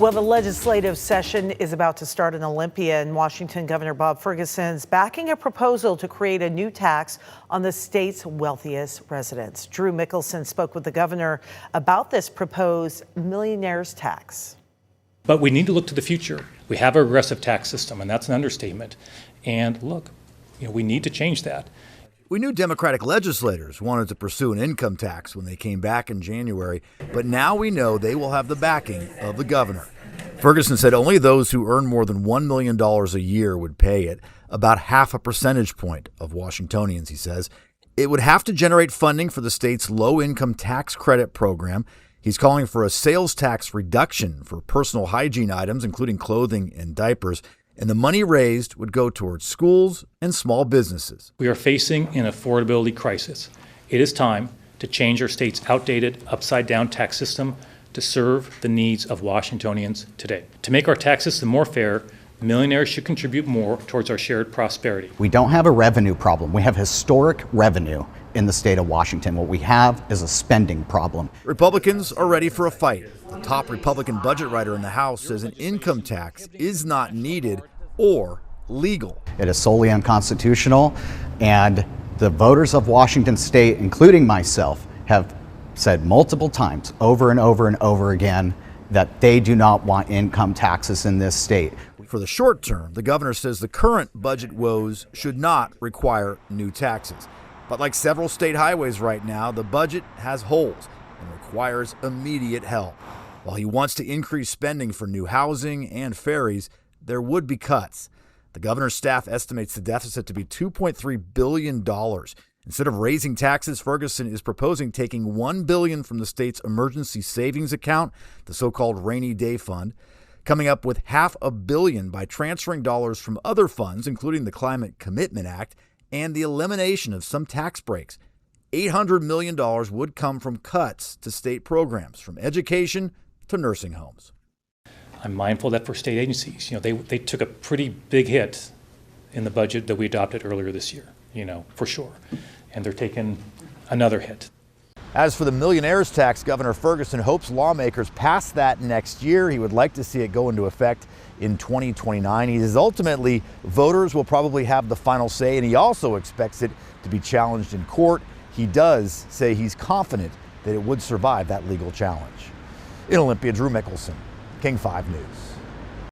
Well, the legislative session is about to start in Olympia, and Washington Governor Bob Ferguson's backing a proposal to create a new tax on the state's wealthiest residents. Drew Mickelson spoke with the governor about this proposed millionaires tax. But we need to look to the future. We have a regressive tax system, and that's an understatement. And look, we need to change that. We knew Democratic legislators wanted to pursue an income tax when they came back in January, but now we know they will have the backing of the governor. Ferguson said only those who earn more than $1 million a year would pay it, about half a percentage point of Washingtonians, he says. It would have to generate funding for the state's low-income tax credit program. He's calling for a sales tax reduction for personal hygiene items, including clothing and diapers. And the money raised would go towards schools and small businesses. We are facing an affordability crisis. It is time to change our state's outdated, upside-down tax system to serve the needs of Washingtonians today. To make our tax system more fair, millionaires should contribute more towards our shared prosperity. We don't have a revenue problem. We have historic revenue in the state of Washington. What we have is a spending problem. Republicans are ready for a fight. The top Republican budget writer in the House says an income tax is not needed or legal. It is solely unconstitutional, and the voters of Washington state, including myself, have said multiple times over and over and over again that they do not want income taxes in this state. For the short term, the governor says the current budget woes should not require new taxes. But like several state highways right now, the budget has holes and requires immediate help. While he wants to increase spending for new housing and ferries, there would be cuts. The governor's staff estimates the deficit to be $2.3 billion. Instead of raising taxes, Ferguson is proposing taking $1 billion from the state's emergency savings account, the so-called rainy day fund, coming up with $500 million by transferring dollars from other funds, including the Climate Commitment Act, and the elimination of some tax breaks. $800 million would come from cuts to state programs, from education to nursing homes. I'm mindful that for state agencies, they took a pretty big hit in the budget that we adopted earlier this year, for sure. And they're taking another hit. As for the millionaires tax, Governor Ferguson hopes lawmakers pass that next year. He would like to see it go into effect in 2029. He says ultimately voters will probably have the final say, and he also expects it to be challenged in court. He does say he's confident that it would survive that legal challenge. In Olympia, Drew Mickelson, King 5 News.